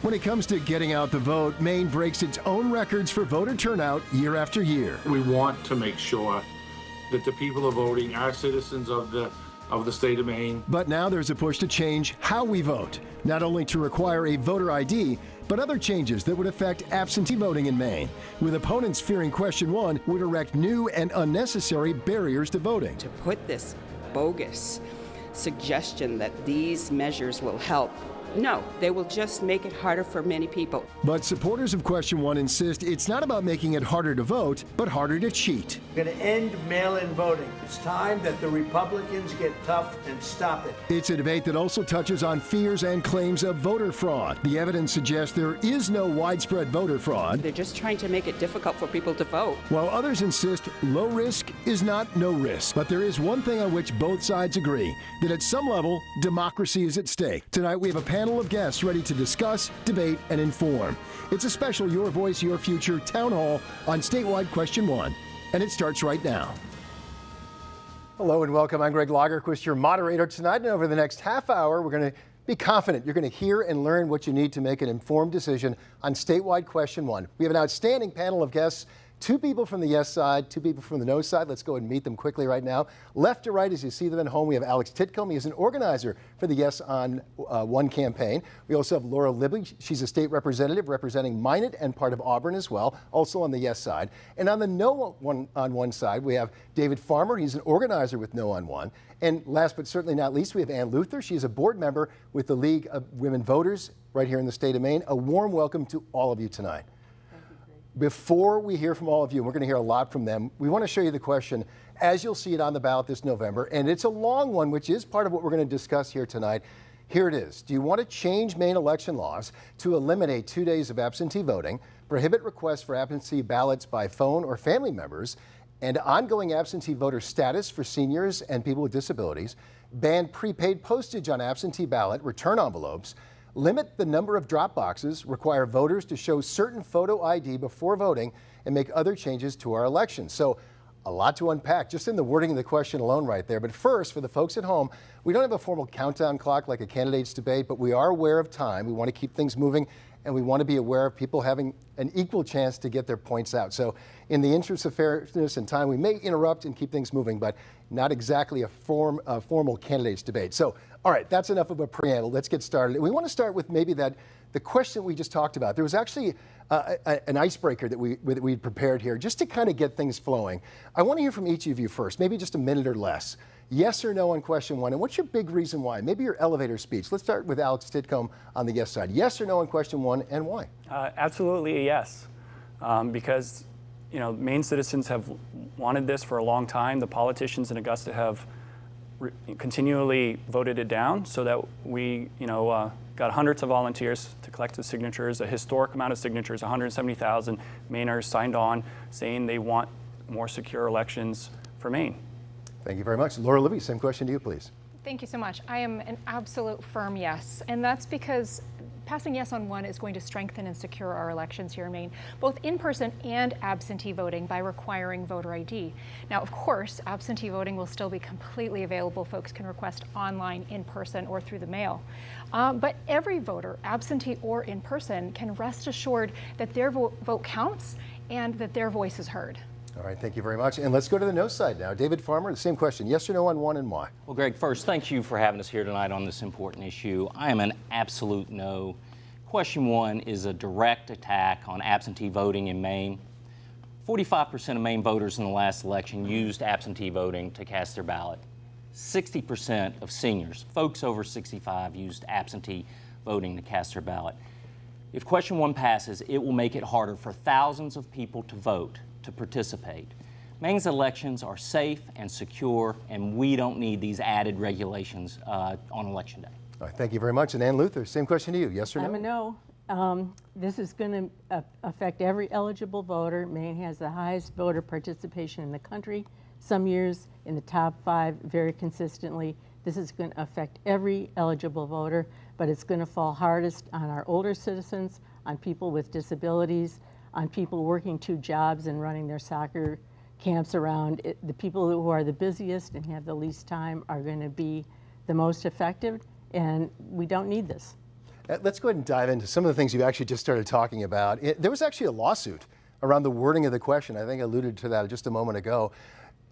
When it comes to getting out the vote, Maine breaks its own records for voter turnout year after year. We want to make sure that the people are voting are citizens of the state of Maine. But now there's a push to change how we vote, not only to require a voter ID, but other changes that would affect absentee voting in Maine, with opponents fearing question 1 would erect new and unnecessary barriers to voting. To put this bogus suggestion that these measures will help, no, they will just make it harder for many people. But supporters of question 1 insist it's not about making it harder to vote, but harder to cheat. We're going to end mail-in voting. It's time that the Republicans get tough and stop it. It's a debate that also touches on fears and claims of voter fraud. The evidence suggests there is no widespread voter fraud. They're just trying to make it difficult for people to vote. While others insist low risk is not no risk. But there is one thing on which both sides agree, that at some level, democracy is at stake. Tonight we have a panel of guests ready to discuss, debate, and inform. It's a special Your Voice, Your Future town hall on statewide question 1, and it starts right now. Hello and welcome. I'm Greg Lagerquist, your moderator tonight, and over the next half hour, we're going to be confident you're going to hear and learn what you need to make an informed decision on statewide question 1. We have an outstanding panel of guests. 2 people from the yes side, 2 people from the no side. Let's go and meet them quickly right now. Left to right, as you see them at home, we have Alex Titcomb. He is an organizer for the Yes on One campaign. We also have Laura Libby. She's a state representative representing Minot and part of Auburn as well, also on the yes side. And on the no on one side, we have David Farmer. He's an organizer with No on One. And last but certainly not least, we have Ann Luther. She's a board member with the League of Women Voters right here in the state of Maine. A warm welcome to all of you tonight. Before we hear from all of you, we're going to hear a lot from them, we want to show you the question as you'll see it on the ballot this November. And it's a long one, which is part of what we're going to discuss here tonight. Here it is. Do you want to change Maine election laws to eliminate 2 days of absentee voting, prohibit requests for absentee ballots by phone or family members, and ongoing absentee voter status for seniors and people with disabilities, ban prepaid postage on absentee ballot return envelopes, limit the number of drop boxes, require voters to show certain photo ID before voting, and make other changes to our elections? So a lot to unpack just in the wording of the question alone right there. But first, for the folks at home, we don't have a formal countdown clock like a candidates debate, but we are aware of time. We want to keep things moving, and we want to be aware of people having an equal chance to get their points out. So in the interest of fairness and time, we may interrupt and keep things moving, but not exactly a formal candidates debate. So, all right, that's enough of a preamble. Let's get started. We want to start with maybe the question we just talked about. There was actually an icebreaker that we prepared here just to kind of get things flowing. I want to hear from each of you first, maybe just a minute or less. Yes or no on question 1, and what's your big reason why? Maybe your elevator speech. Let's start with Alex Titcomb on the yes side. Yes or no on question 1, and why? Absolutely a yes, because Maine citizens have wanted this for a long time. The politicians in Augusta have continually voted it down, so that we got hundreds of volunteers to collect the signatures, a historic amount of signatures, 170,000 Mainers signed on saying they want more secure elections for Maine. Thank you very much. Laura Libby, same question to you, please. Thank you so much. I am an absolute firm yes, and that's because passing yes on 1 is going to strengthen and secure our elections here in Maine, both in-person and absentee voting by requiring voter ID. Now, of course, absentee voting will still be completely available. Folks can request online, in person, or through the mail. But every voter, absentee or in person, can rest assured that their vote counts and that their voice is heard. All right, thank you very much. And let's go to the no side now. David Farmer, the same question. Yes or no on 1, and why? Well, Greg, first, thank you for having us here tonight on this important issue. I am an absolute no. Question 1 is a direct attack on absentee voting in Maine. 45% of Maine voters in the last election used absentee voting to cast their ballot. 60% of seniors, folks over 65, used absentee voting to cast their ballot. If question 1 passes, it will make it harder for thousands of people to vote, to participate. Maine's elections are safe and secure, and we don't need these added regulations on Election Day. All right, thank you very much. And Ann Luther, same question to you. Yes or no? I'm a no. This is going to affect every eligible voter. Maine has the highest voter participation in the country. Some years in the top 5 very consistently. This is going to affect every eligible voter, but it's going to fall hardest on our older citizens, on people with disabilities, on people working 2 jobs and running their soccer camps around. The people who are the busiest and have the least time are going to be the most affected, and we don't need this. Let's go ahead and dive into some of the things you actually just started talking about. There was actually a lawsuit around the wording of the question. I think I alluded to that just a moment ago.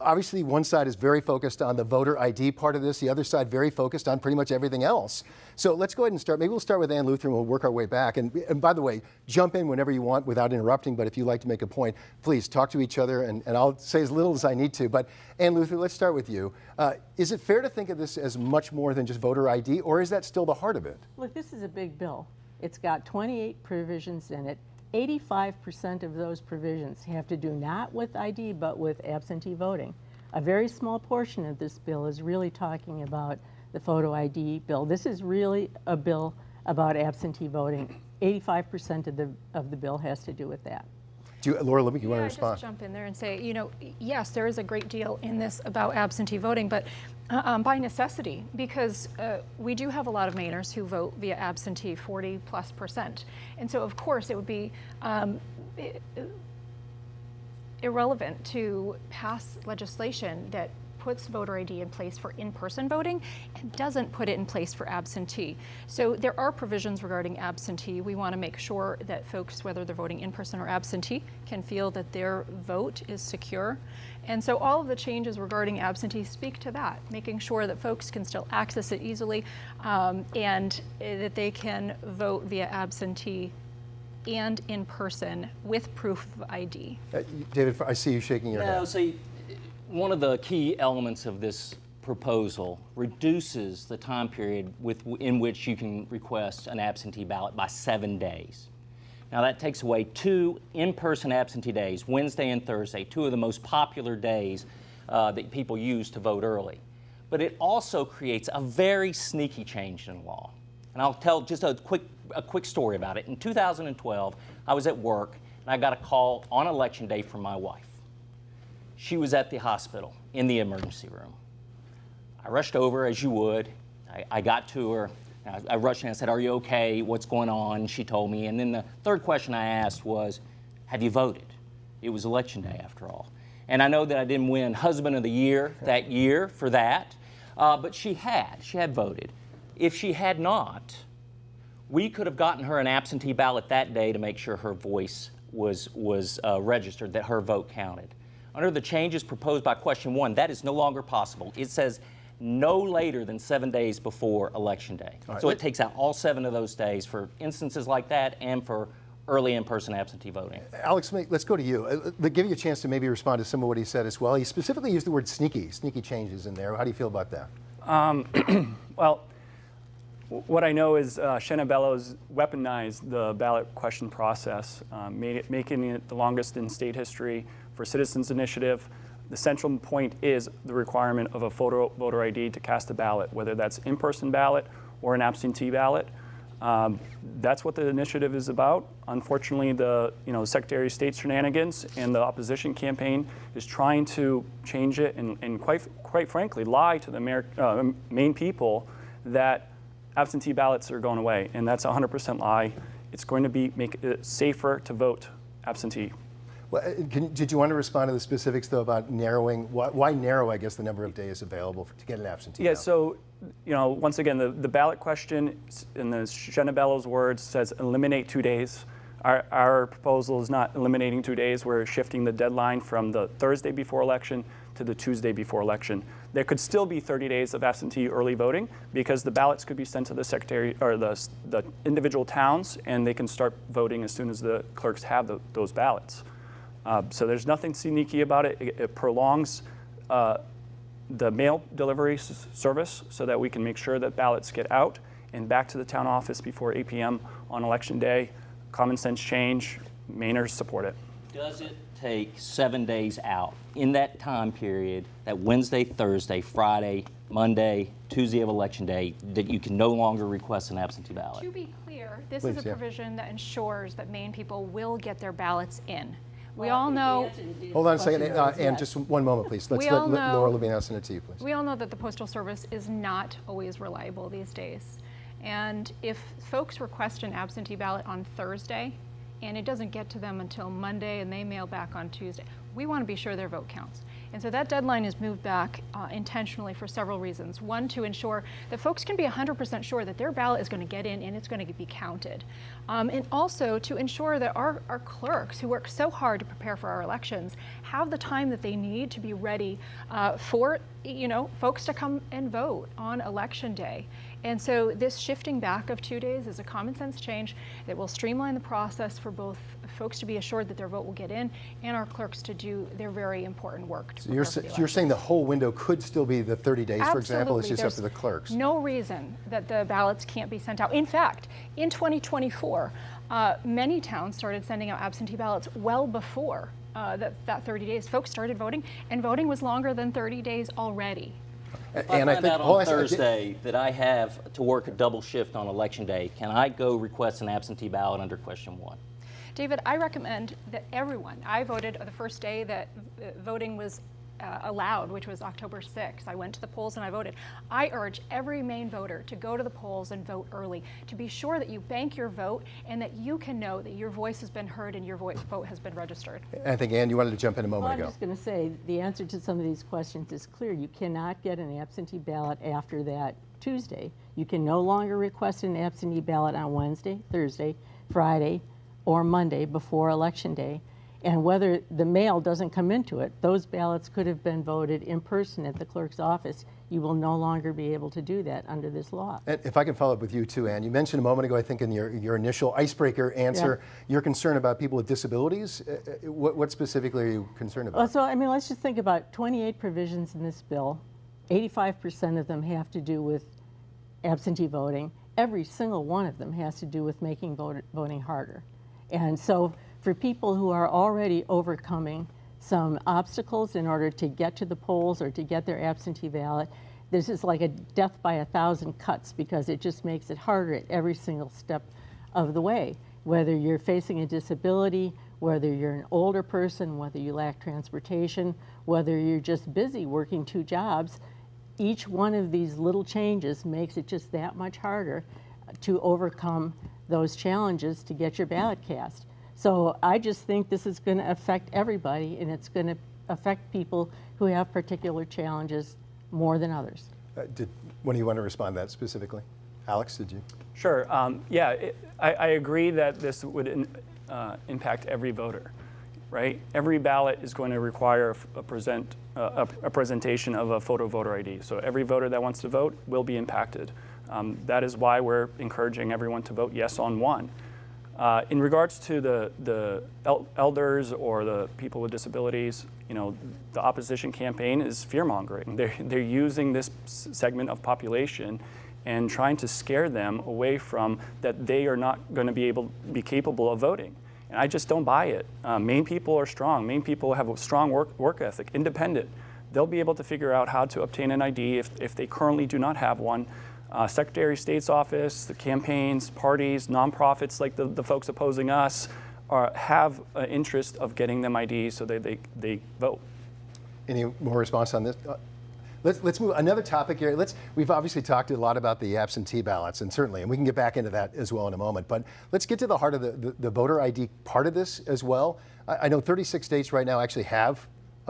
Obviously, one side is very focused on the voter ID part of this. The other side very focused on pretty much everything else. So let's go ahead and start. Maybe we'll start with Ann Luther and we'll work our way back. And by the way, jump in whenever you want without interrupting. But if you'd like to make a point, please talk to each other. And I'll say as little as I need to. But Ann Luther, let's start with you. Is it fair to think of this as much more than just voter ID? Or is that still the heart of it? Look, this is a big bill. It's got 28 provisions in it. 85% of those provisions have to do not with ID, but with absentee voting. A very small portion of this bill is really talking about the photo ID bill. This is really a bill about absentee voting. 85% of the bill has to do with that. Laura, let me, you want to respond? Just jump in there and say, you know, yes, there is a great deal in this about absentee voting, but by necessity, because we do have a lot of Mainers who vote via absentee, 40+%. And so, of course, it would be irrelevant to pass legislation that puts voter ID in place for in-person voting and doesn't put it in place for absentee. So there are provisions regarding absentee. We want to make sure that folks, whether they're voting in person or absentee, can feel that their vote is secure. And so all of the changes regarding absentee speak to that, making sure that folks can still access it easily and that they can vote via absentee and in person with proof of ID. David, I see you shaking your head. See, one of the key elements of this proposal reduces the time period in which you can request an absentee ballot by 7 days. Now that takes away 2 in-person absentee days, Wednesday and Thursday, 2 of the most popular days that people use to vote early. But it also creates a very sneaky change in law. And I'll tell just a quick story about it. In 2012, I was at work and I got a call on election day from my wife. She was at the hospital in the emergency room. I rushed over as you would. I got to her. I rushed in and I said, "Are you okay? What's going on?" She told me. And then the third question I asked was, "Have you voted?" It was election day after all. And I know that I didn't win Husband of the Year that year for that, but she had voted. If she had not, we could have gotten her an absentee ballot that day to make sure her voice was registered, that her vote counted. Under the changes proposed by question 1, that is no longer possible. It says no later than 7 days before Election Day. So it takes out all 7 of those days for instances like that and for early in-person absentee voting. Alex, let's go to you. Give you a chance to maybe respond to some of what he said as well. He specifically used the word sneaky changes in there. How do you feel about that? Well, what I know is Shanna Bellows weaponized the ballot question process, making it the longest in state history for Citizens Initiative. The central point is the requirement of a photo voter ID to cast a ballot, whether that's in-person ballot or an absentee ballot. That's what the initiative is about. Unfortunately, the Secretary of State's shenanigans and the opposition campaign is trying to change it and quite frankly lie to the Maine people that absentee ballots are going away, and that's a 100% lie. It's going to make it safer to vote absentee. Well, did you want to respond to the specifics, though, about narrowing? Why narrow, I guess, the number of days available to get an absentee ballot? So, once again, the ballot question, in the Shanna Bellows words, says eliminate 2 days. Our proposal is not eliminating 2 days. We're shifting the deadline from the Thursday before election to the Tuesday before election. There could still be 30 days of absentee early voting because the ballots could be sent to the secretary or the individual towns, and they can start voting as soon as the clerks have those ballots. So there's nothing sneaky about it. It prolongs the mail delivery service so that we can make sure that ballots get out and back to the town office before 8 p.m. on election day. Common sense change. Mainers support it. Does it take 7 days out in that time period, that Wednesday, Thursday, Friday, Monday, Tuesday of election day, that you can no longer request an absentee ballot? To be clear, this is a provision that ensures that Maine people will get their ballots in. We all know. Hold on a second, Ann, just one moment, please. Let's let Laura Levine send it to you, please. We all know that the Postal Service is not always reliable these days. And if folks request an absentee ballot on Thursday and it doesn't get to them until Monday and they mail back on Tuesday, we want to be sure their vote counts. And so that deadline is moved back intentionally for several reasons. One, to ensure that folks can be 100% sure that their ballot is going to get in and it's going to be counted. And also to ensure that our clerks, who work so hard to prepare for our elections, have the time that they need to be ready for folks to come and vote on election day. And so this shifting back of 2 days is a common sense change that will streamline the process for both folks to be assured that their vote will get in and our clerks to do their very important work. So you're saying the whole window could still be the 30 days, Absolutely. for example? It's just There's up to the clerks. No reason that the ballots can't be sent out. In fact, in 2024, many towns started sending out absentee ballots well before that 30 days. Folks started voting, and voting was longer than 30 days already. And I find out on Thursday that I have to work a double shift on election day, can I go request an absentee ballot under question 1? David, I recommend that everyone, I voted the first day that voting was allowed, which was October 6th. I went to the polls and I voted. I urge every Maine voter to go to the polls and vote early, to be sure that you bank your vote and that you can know that your voice has been heard and your vote has been registered. I think, Ann, you wanted to jump in a moment ago. I'm just going to say the answer to some of these questions is clear. You cannot get an absentee ballot after that Tuesday. You can no longer request an absentee ballot on Wednesday, Thursday, Friday, or Monday before Election Day. And whether the mail doesn't come into it, those ballots could have been voted in person at the clerk's office. You will no longer be able to do that under this law. And if I can follow up with you too, Ann, you mentioned a moment ago, I think in your initial icebreaker answer, you're concerned about people with disabilities. What specifically are you concerned about? Well, so, I mean, let's just think about 28 provisions in this bill. 85% of them have to do with absentee voting. Every single one of them has to do with making voting harder. And so for people who are already overcoming some obstacles in order to get to the polls or to get their absentee ballot, this is like a death by 1,000 cuts because it just makes it harder at every single step of the way. Whether you're facing a disability, whether you're an older person, whether you lack transportation, whether you're just busy working 2 jobs, each one of these little changes makes it just that much harder to overcome those challenges to get your ballot cast. So I just think this is going to affect everybody, and it's going to affect people who have particular challenges more than others. When do you want to respond to that specifically? Alex, did you? Sure. I agree that this would impact every voter, right? Every ballot is going to require a presentation of a photo voter ID. So every voter that wants to vote will be impacted. That is why we're encouraging everyone to vote yes on 1. In regards to the elders or the people with disabilities, the opposition campaign is fear-mongering. They're using this segment of population and trying to scare them away from that they are not going to be capable of voting. And I just don't buy it. Maine people are strong. Maine people have a strong work ethic, independent. They'll be able to figure out how to obtain an ID if they currently do not have one. Secretary of State's office, the campaigns, parties, nonprofits like the folks opposing us have an interest of getting them IDs so they vote. Any more response on this? Let's move another topic here. We've obviously talked a lot about the absentee ballots, and certainly, and we can get back into that as well in a moment. But let's get to the heart of the voter ID part of this as well. I know 36 states right now actually have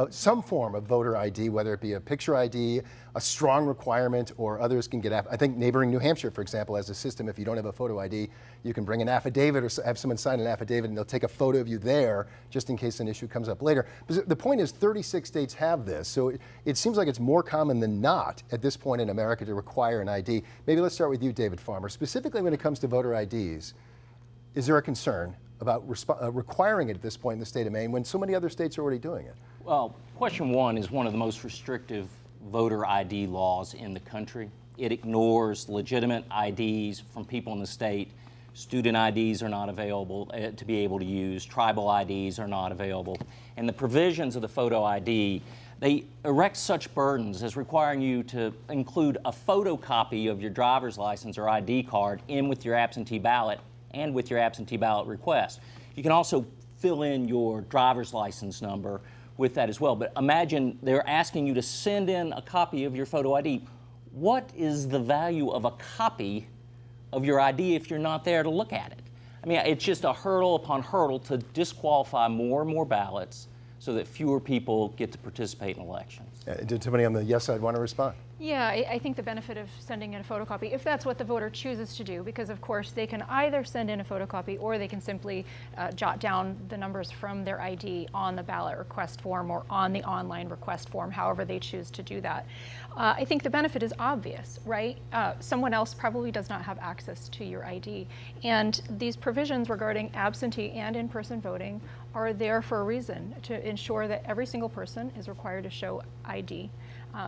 some form of voter ID, whether it be a picture ID, a strong requirement, or others can get. I think neighboring New Hampshire, for example, has a system. If you don't have a photo ID, you can bring an affidavit or have someone sign an affidavit, and they'll take a photo of you there just in case an issue comes up later. But the point is, 36 states have this, so it seems like it's more common than not at this point in America to require an ID. Maybe let's start with you, David Farmer. Specifically, when it comes to voter IDs, is there a concern about requiring it at this point in the state of Maine when so many other states are already doing it? Well, question 1 is one of the most restrictive voter ID laws in the country. It ignores legitimate IDs from people in the state. Student IDs are not available to be able to use. Tribal IDs are not available. And the provisions of the photo ID, they erect such burdens as requiring you to include a photocopy of your driver's license or ID card in with your absentee ballot and with your absentee ballot request. You can also fill in your driver's license number with that as well. But imagine they're asking you to send in a copy of your photo ID. What is the value of a copy of your ID if you're not there to look at it? I mean, it's just a hurdle upon hurdle to disqualify more and more ballots so that fewer people get to participate in elections. Did somebody on the yes side want to respond? Yeah, I think the benefit of sending in a photocopy, if that's what the voter chooses to do, because of course they can either send in a photocopy or they can simply jot down the numbers from their ID on the ballot request form or on the online request form, however they choose to do that. I think the benefit is obvious, right? Someone else probably does not have access to your ID. And these provisions regarding absentee and in-person voting are there for a reason, to ensure that every single person is required to show ID.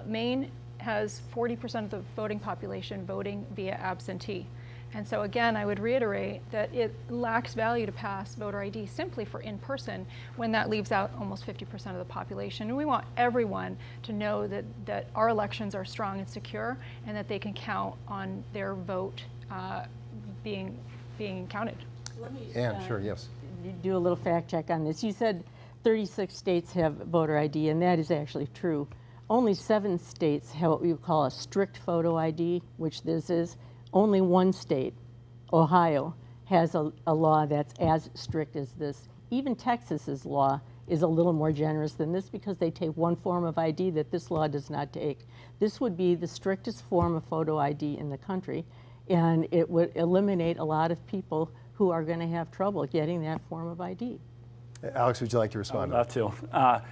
Maine has 40% of the voting population voting via absentee. And so again, I would reiterate that it lacks value to pass voter ID simply for in-person when that leaves out almost 50% of the population. And we want everyone to know that our elections are strong and secure and that they can count on their vote being counted. Ann, sure, yes. Do a little fact check on this. You said 36 states have voter ID, and that is actually true. Only 7 states have what we would call a strict photo ID, which this is. Only 1 state, Ohio, has a law that's as strict as this. Even Texas's law is a little more generous than this because they take one form of ID that this law does not take. This would be the strictest form of photo ID in the country, and it would eliminate a lot of people who are going to have trouble getting that form of ID. Alex, would you like to respond? I'd love to.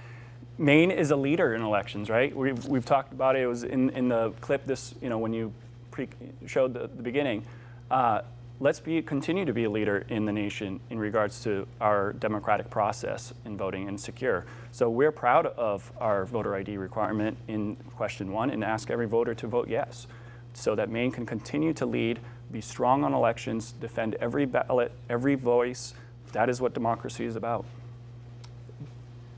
Maine is a leader in elections, right? We've talked about it. It was in the clip when you showed the beginning. Let's continue to be a leader in the nation in regards to our democratic process in voting and secure. So we're proud of our voter ID requirement in question 1 and ask every voter to vote yes, so that Maine can continue to lead, be strong on elections, defend every ballot, every voice. That is what democracy is about.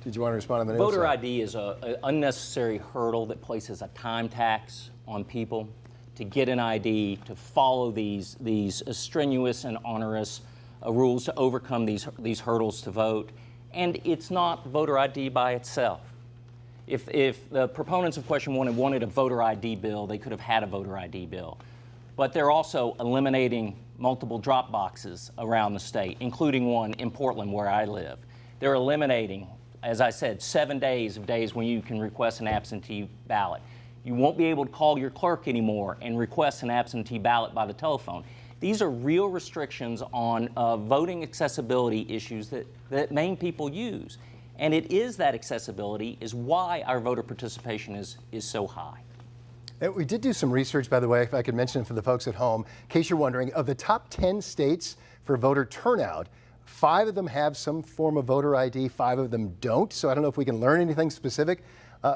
Did you want to respond on the Voter ID is an unnecessary hurdle that places a time tax on people to get an ID, to follow these strenuous and onerous rules to overcome these hurdles to vote. And it's not voter ID by itself. If the proponents of question 1 had wanted a voter ID bill, they could have had a voter ID bill. But they're also eliminating multiple drop boxes around the state, including one in Portland where I live. They're eliminating, as I said, 7 days when you can request an absentee ballot. You won't be able to call your clerk anymore and request an absentee ballot by the telephone. These are real restrictions on voting accessibility issues that Maine people use. And it is that accessibility is why our voter participation is so high. And we did do some research, by the way, if I could mention it for the folks at home, in case you're wondering. Of the top 10 states for voter turnout, 5 of them have some form of voter ID, 5 of them don't. So I don't know if we can learn anything specific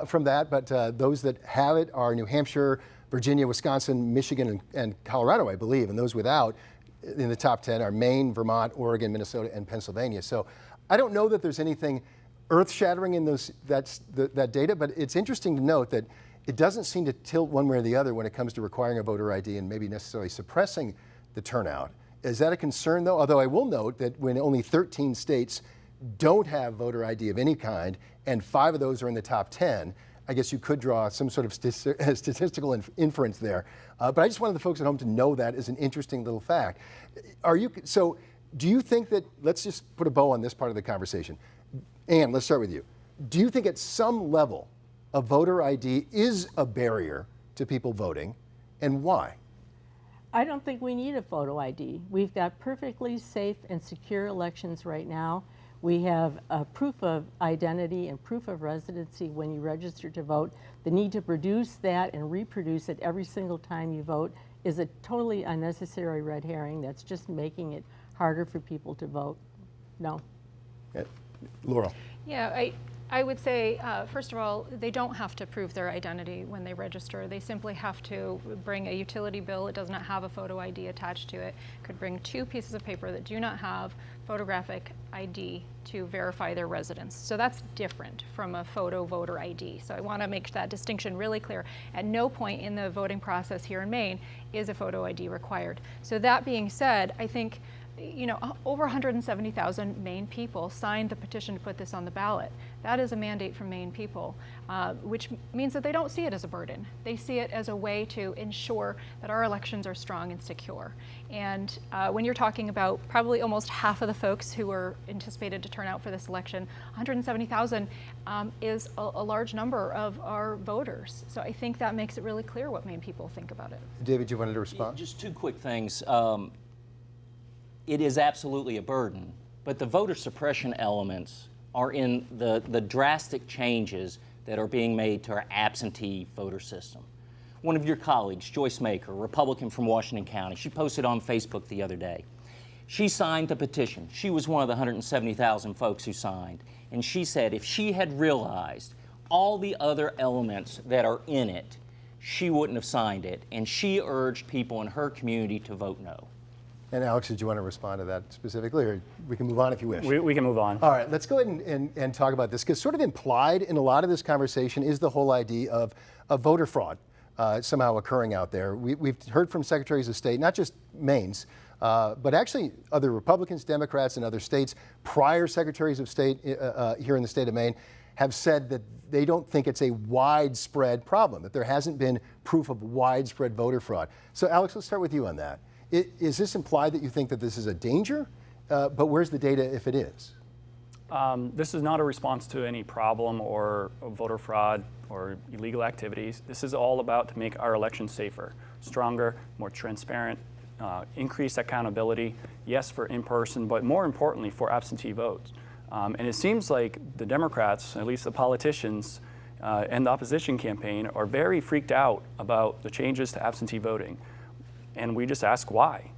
from that, but those that have it are New Hampshire, Virginia, Wisconsin, Michigan, and Colorado, I believe. And those without in the top 10 are Maine, Vermont, Oregon, Minnesota, and Pennsylvania. So I don't know that there's anything earth-shattering in that data, but it's interesting to note that it doesn't seem to tilt one way or the other when it comes to requiring a voter ID and maybe necessarily suppressing the turnout. Is that a concern, though? Although I will note that when only 13 states don't have voter ID of any kind, and 5 of those are in the top 10, I guess you could draw some sort of statistical inference there. But I just wanted the folks at home to know that as an interesting little fact. So do you think that, let's just put a bow on this part of the conversation. Ann, let's start with you. Do you think at some level a voter ID is a barrier to people voting, and why? I don't think we need a photo ID. We've got perfectly safe and secure elections right now. We have a proof of identity and proof of residency when you register to vote. The need to produce that and reproduce it every single time you vote is a totally unnecessary red herring that's just making it harder for people to vote. No. Laurel. Yeah, I would say, first of all, they don't have to prove their identity when they register. They simply have to bring a utility bill. It does not have a photo ID attached to it. Could bring 2 pieces of paper that do not have photographic ID to verify their residence. So that's different from a photo voter ID. So I want to make that distinction really clear. At no point in the voting process here in Maine is a photo ID required. So that being said, I think over 170,000 Maine people signed the petition to put this on the ballot. That is a mandate from Maine people, which means that they don't see it as a burden. They see it as a way to ensure that our elections are strong and secure. And when you're talking about probably almost half of the folks who are anticipated to turn out for this election, 170,000 is a large number of our voters. So I think that makes it really clear what Maine people think about it. David, you wanted to respond? Just two quick things. It is absolutely a burden, but the voter suppression elements are in the drastic changes that are being made to our absentee voter system. One of your colleagues, Joyce Maker, Republican from Washington County, she posted on Facebook the other day. She signed the petition. She was one of the 170,000 folks who signed. And she said if she had realized all the other elements that are in it, she wouldn't have signed it. And she urged people in her community to vote no. And Alex, did you want to respond to that specifically, or we can move on if you wish? We can move on. All right, let's go ahead and talk about this, because sort of implied in a lot of this conversation is the whole idea of voter fraud somehow occurring out there. We've heard from secretaries of state, not just Maine's, but actually other Republicans, Democrats in other states, prior secretaries of state here in the state of Maine, have said that they don't think it's a widespread problem, that there hasn't been proof of widespread voter fraud. So Alex, let's start with you on that. Is this implied that you think that this is a danger? But where's the data if it is? This is not a response to any problem or voter fraud or illegal activities. This is all about to make our elections safer, stronger, more transparent, increase accountability, yes, for in-person, but more importantly for absentee votes. And it seems like the Democrats, at least the politicians, and the opposition campaign are very freaked out about the changes to absentee voting. And we just ask why.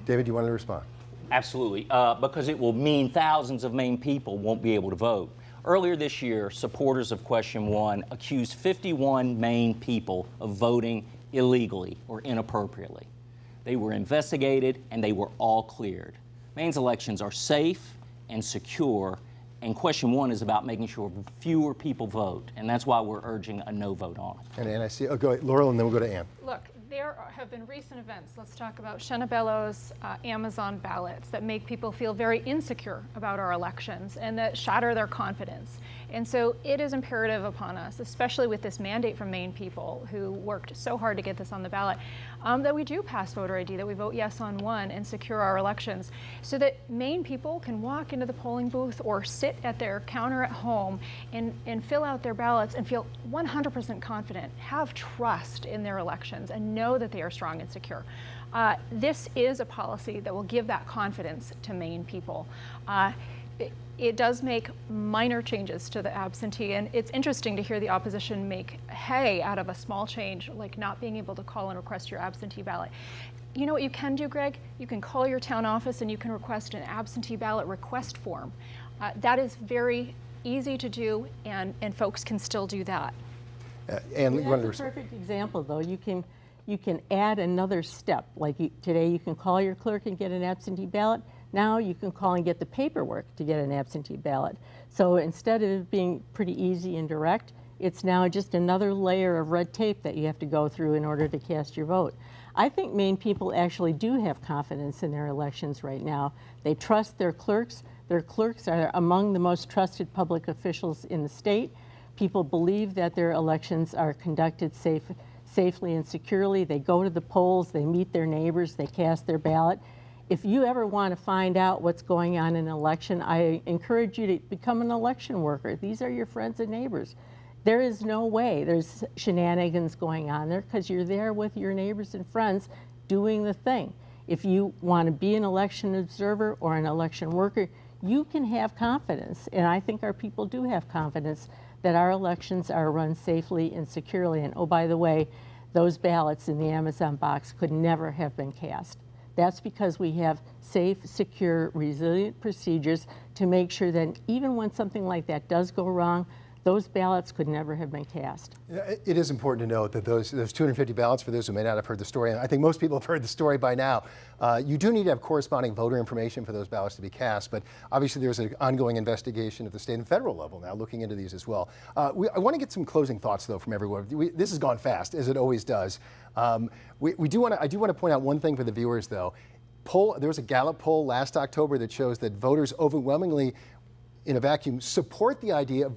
David, do you want to respond? Absolutely, because it will mean thousands of Maine people won't be able to vote. Earlier this year, supporters of Question 1 accused 51 Maine people of voting illegally or inappropriately. They were investigated and they were all cleared. Maine's elections are safe and secure, and Question 1 is about making sure fewer people vote, and that's why we're urging a no vote on it. And I see, go ahead, Laurel, and then we'll go to Ann. Look, there have been recent events. Let's talk about Shenna Bellows' Amazon ballots that make people feel very insecure about our elections and that shatter their confidence. And so it is imperative upon us, especially with this mandate from Maine people who worked so hard to get this on the ballot, that we do pass voter ID, that we vote yes on one and secure our elections so that Maine people can walk into the polling booth or sit at their counter at home and fill out their ballots and feel 100% confident, have trust in their elections, and know that they are strong and secure. This is a policy that will give that confidence to Maine people. It does make minor changes to the absentee, and it's interesting to hear the opposition make hay out of a small change, like not being able to call and request your absentee ballot. You know what you can do, Greg? You can call your town office and you can request an absentee ballot request form. That is very easy to do, and folks can still do that. And that's a perfect example, though. You can add another step. Like today, you can call your clerk and get an absentee ballot. Now you can call and get the paperwork to get an absentee ballot. So instead of it being pretty easy and direct, it's now just another layer of red tape that you have to go through in order to cast your vote. I think Maine people actually do have confidence in their elections right now. They trust their clerks. Their clerks are among the most trusted public officials in the state. People believe that their elections are conducted safely and securely. They go to the polls, they meet their neighbors, they cast their ballot. If you ever want to find out what's going on in an election, I encourage you to become an election worker. These are your friends and neighbors. There is no way there's shenanigans going on there because you're there with your neighbors and friends doing the thing. If you want to be an election observer or an election worker, you can have confidence, and I think our people do have confidence that our elections are run safely and securely. And oh, by the way, those ballots in the Amazon box could never have been cast. That's because we have safe, secure, resilient procedures to make sure that even when something like that does go wrong, those ballots could never have been cast. It is important to note that those 250 ballots, for those who may not have heard the story, and I think most people have heard the story by now, you do need to have corresponding voter information for those ballots to be cast, but obviously there's an ongoing investigation at the state and federal level now looking into these as well. I want to get some closing thoughts though from everyone. This has gone fast, as it always does. I do want to point out one thing for the viewers though. poll, there was a Gallup poll last October that shows that voters overwhelmingly in a vacuum support the idea of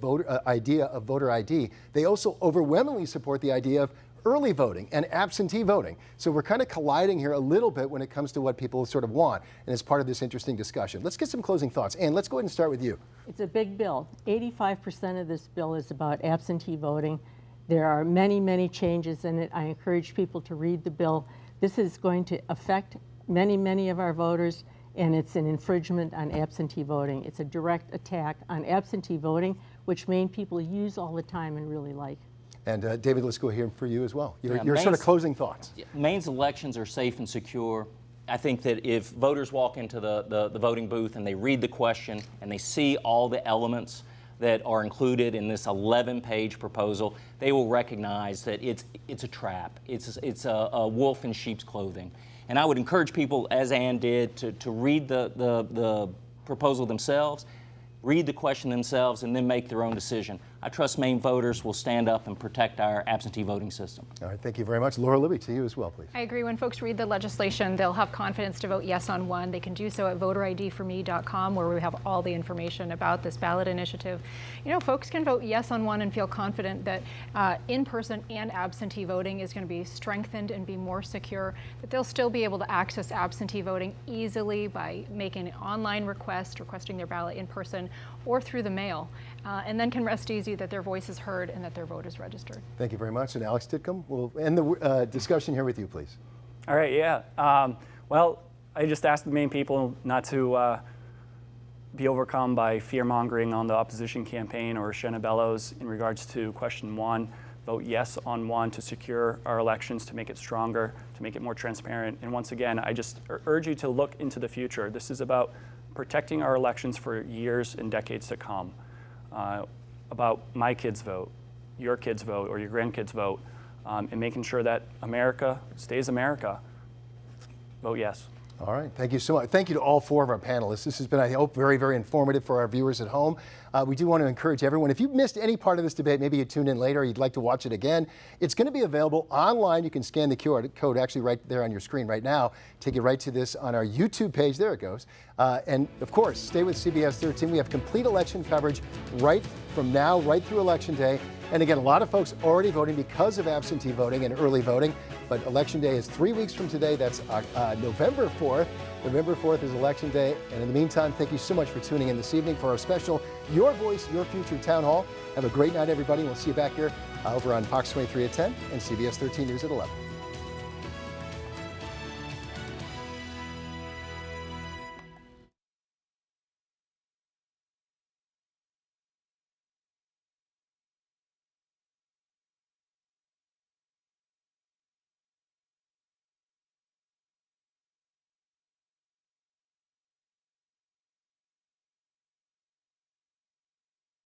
voter ID. They also overwhelmingly support the idea of early voting and absentee voting. So we're kind of colliding here a little bit when it comes to what people sort of want, and it's part of this interesting discussion. Let's get some closing thoughts. Ann, let's go ahead and start with you. It's a big bill. 85% of this bill is about absentee voting. There are many, many changes in it. I encourage people to read the bill. This is going to affect many, many of our voters, and it's an infringement on absentee voting. It's a direct attack on absentee voting, which Maine people use all the time and really like. And David, let's go here for you as well. Your Yeah, sort of closing thoughts. Maine's elections are safe and secure. I think that if voters walk into the voting booth and they read the question and they see all the elements that are included in this 11-page proposal, they will recognize that it's a trap. It's a wolf in sheep's clothing. And I would encourage people, as Ann did, to read the proposal themselves, read the question themselves, and then make their own decision. I trust Maine voters will stand up and protect our absentee voting system. All right, thank you very much. Laura Libby, to you as well, please. I agree. When folks read the legislation, they'll have confidence to vote yes on one. They can do so at voteridforme.com, where we have all the information about this ballot initiative. You know, folks can vote yes on one and feel confident that in-person and absentee voting is going to be strengthened and be more secure, that they'll still be able to access absentee voting easily by making an online request, requesting their ballot in person or through the mail, and then can rest easy that their voice is heard and that their vote is registered. Thank you very much. And Alex Titcomb, we'll end the discussion here with you, please. All right, yeah. Well, I just asked the Maine people not to be overcome by fear-mongering on the opposition campaign or shenanigans in regards to question one. Vote yes on one to secure our elections, to make it stronger, to make it more transparent. And once again, I just urge you to look into the future. This is about protecting our elections for years and decades to come. About my kids' vote, your kids' vote, or your grandkids' vote, and making sure that America stays America. Vote yes. All right, thank you so much. Thank you to all four of our panelists. This has been, I hope, very, very informative for our viewers at home. We do want to encourage everyone, if you missed any part of this debate, maybe you tuned in later or you'd like to watch it again, it's going to be available online. You can scan the QR code actually right there on your screen right now. Take you right to this on our YouTube page. There it goes. And of course, stay with CBS 13. We have complete election coverage right from now, right through Election Day. And again, a lot of folks already voting because of absentee voting and early voting, but Election Day is 3 weeks from today. That's November 4th. November 4th is Election Day. And in the meantime, thank you so much for tuning in this evening for our special Your Voice, Your Future Town Hall. Have a great night, everybody. We'll see you back here over on Fox 23 at 10 and CBS 13 News at 11.